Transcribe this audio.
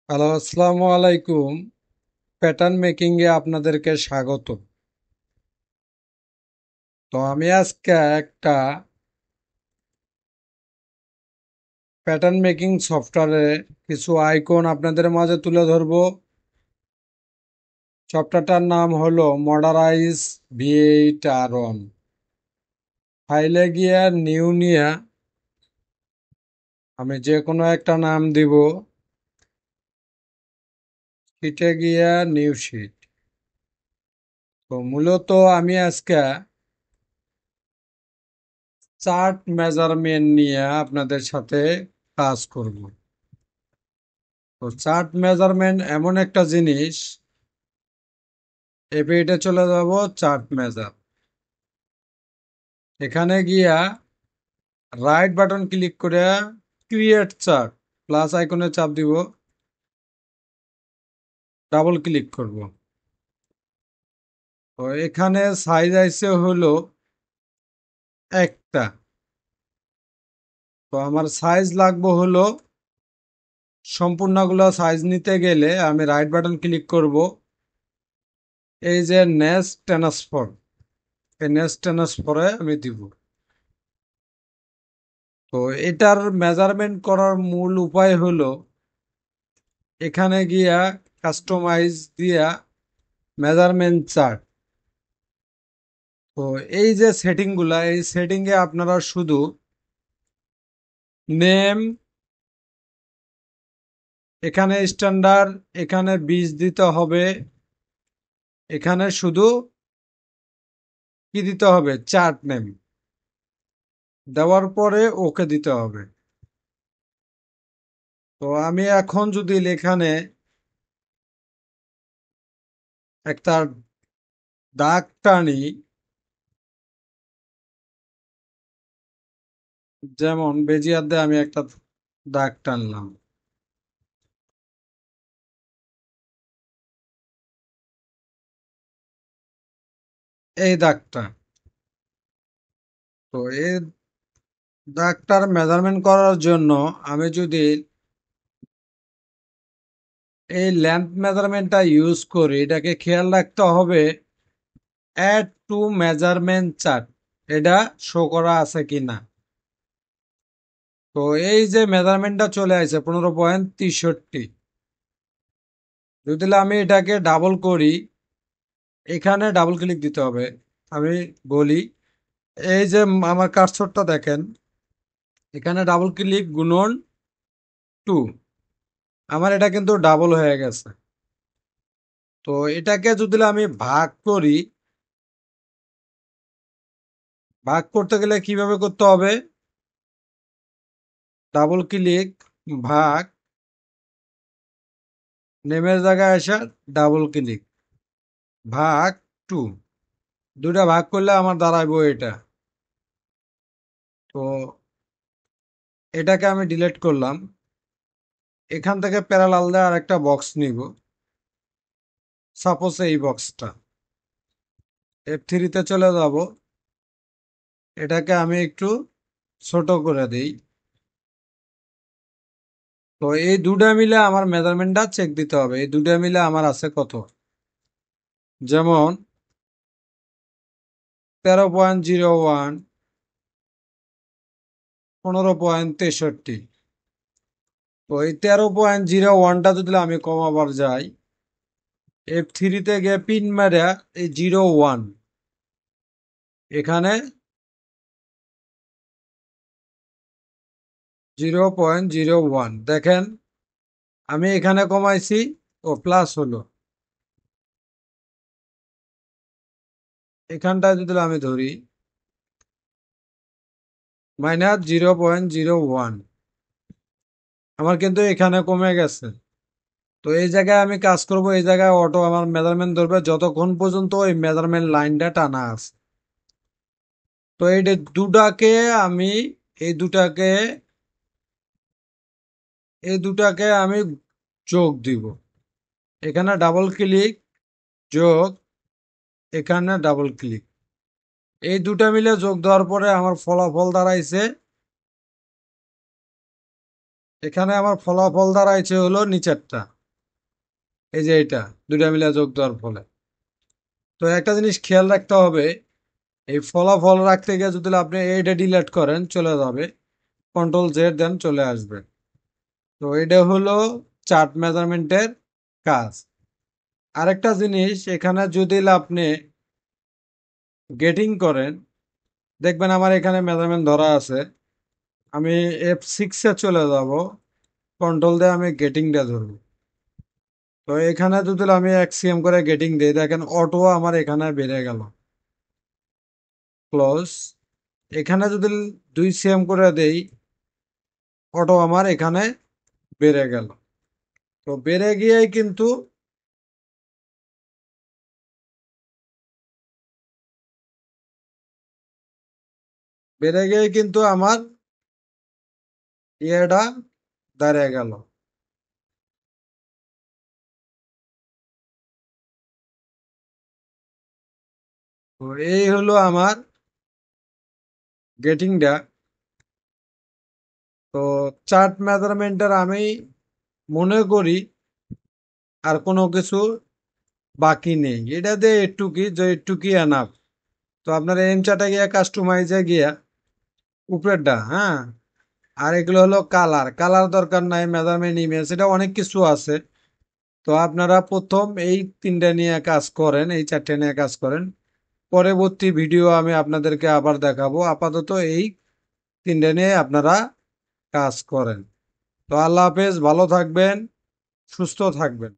Hello, আসসালামু আলাইকুম। Pattern making এ আপনাদেরকে স্বাগত। তো আমি আজকে একটা প্যাটার্ন মেকিং সফটওয়্যারে কিছু আইকন আপনাদের মাঝে তুলে ধরবো। সফটওয়্যারটার নাম হলো মডারাইজ ভি8 আর1। ফাইলে গিয়ে নিউ নিয়ে আমি যে কোনো একটা নাম দিব। শিটে গিয়ে নিউ শিট। তো মূলত আমি আজকে চার্ট মেজারমেন্ট নিয়ে আপনাদের সাথে কাজ করব। তো চার্ট মেজারমেন্ট এমন একটা জিনিস, এই পেজে চলে যাব। চার্ট মেজার, এখানে গিয়া রাইট বাটন ক্লিক করে ক্রিয়েট চার্ট প্লাস আইকনে চাপ দিব, ডাবল ক্লিক করব। তো এখানে সাইজ আইছে হলো একটা। তো আমার সাইজ লাগবে হলো, সম্পূর্ণগুলো সাইজ নিতে গেলে আমি রাইট বাটন ক্লিক করব। এই যে নেক্সট ট্রান্সফার, এই নেক্সট ট্রান্সফারে আমি দিব। তো এটার মেজারমেন্ট করার মূল উপায় হলো এখানে গিয়া কাস্টমাইজ দিয়া মেজারমেন্ট চার্ট। তো এই যে সেটিং গুলা, এই সেটিং এ আপনারা শুধু নেম, এখানে স্ট্যান্ডার্ড, এখানে 20 দিতে হবে। এখানে শুধু কি দিতে হবে, চার্ট নেম দেওয়ার পরে ওকে দিতে হবে। তো আমি এখন যদি এখানে একটা দাগ টানি, যেমন বেজিয়ার দিয়ে আমি একটা দাগ টানলাম, এই দাগটা। তো এই দাগটার মেজারমেন্ট করার জন্য আমি যদি এই লেন্থ মেজারমেন্টটা ইউজ করি, এটাকে খেয়াল রাখতে হবে অ্যাড টু মেজারমেন্ট চার্ট এটা শো করা আছে কিনা। তো এই যে মেজারমেন্টটা চলে আসে 15.63। যদি আমি এটাকে ডাবল করি, এখানে ডাবল ক্লিক দিতে হবে। আমি বলি, এই যে আমার কার্সরটা দেখেন, এখানে ডাবল ক্লিক গুণন 2, আমার এটা কিন্তু ডাবল হয়ে গেছে। তো এটাকে যদি আমি ভাগ করি, ভাগ করতে গেলে কিভাবে করতে হবে, ডাবল ক্লিক, ভাগ, নেমের জায়গায় আসা, ডাবল ক্লিক, ভাগ 2। দুটা ভাগ করলে আমার দাঁড়াইবো এটা। তো এটাকে আমি ডিলিট করলাম। এখান থেকে প্যারালাল দিয়ে আর একটা বক্স নিব, সাপোজ এই বক্সটা। F3 তে চলে যাব, এটাকে আমি একটু ছোট করে দিই। তো এই দুটা মিলে আমার মেজারমেন্টটা চেক দিতে হবে, এই দুটা মিলে আমার আছে কত, যেমন 13.01, 15.63। তো এই 13.01টা যদি আমি কমাবার যাই, F3 তে গিয়ে পিন মেরে এই 01, এখানে 0.01 দেখেন, আমি এখানে কমাইছি, ও প্লাস হলো। এখানটায় যদি আমি ধরি -0.01, আমার কিন্তু এখানে কমে গেছে। তো এই জায়গায় আমি কাজ করব, এই জায়গায় অটো আমার মেজারমেন্ট ধরবে যতক্ষণ পর্যন্ত ওই মেজারমেন্ট লাইনটা টানা আছে। তো এই দুটাকে আমি, এই দুটাকে এই দুটাকে আমি যোগ দিব। এখানে ডাবল ক্লিক, যোগ, এখানে ডাবল ক্লিক, এই দুটা মিলে যোগ দেওয়ার পরে আমার ফলাফল দাঁড়াইছে, এখানে আমার ফলাফল দাঁড়াইছে হলো নিচেরটা। এই যে এটা দুইটা মিলে যোগ দেওয়ার ফলে। তো একটা জিনিস খেয়াল রাখতে হবে, এই ফলাফল রাখতে গিয়ে যদি আপনি এইটা ডিলিট করেন চলে যাবে, কন্ট্রোল জেড দেন চলে আসবে। তো এটা হলো চার্ট মেজারমেন্টের কাজ। আরেকটা জিনিস, এখানে যদি আপনি গেটিং করেন, দেখবেন আমার এখানে মেজারমেন্ট ধরা আছে। আমি F6-এ চলে যাব, কন্ট্রোল দিয়ে আমি গেটিংটা ধরবো। তো এখানে যদি আমি 1 cm করে গেটিং দিই, দেখেন অটো আমার এখানে বেড়ে গেল। ক্লোজ। এখানে যদি 2 cm করে দেই, অটো আমার এখানে বেড়ে গেল। তো বেড়ে গিয়েই কিন্তু আমার ইয়েটা দাঁড়িয়ে গেল। তো এই হলো আমার গেটিংটা। তো চার্ট মেজারমেন্টের আমি মনে করি আর কোনো কিছু বাকি নেই, এটা দিয়ে একটুকি যে একটুকি এনাফ। তো আপনার এম চার্টে গিয়া কাস্টমাইজে গিয়া উপরেরটা, হ্যাঁ, আর এগুলো হলো কালার, কালার দরকার নাই, মেজারমেন্ট ইমেজ, এটা অনেক কিছু আছে। তো আপনারা প্রথম এই তিনটা নিয়ে কাজ করেন, এই চারটে নিয়ে কাজ করেন। পরবর্তী ভিডিও আমি আপনাদেরকে আবার দেখাবো। আপাতত এই তিনটা নিয়ে আপনারা কাজ করেন। তো আল্লাহ হাফেজ, ভালো থাকবেন, সুস্থ থাকবেন।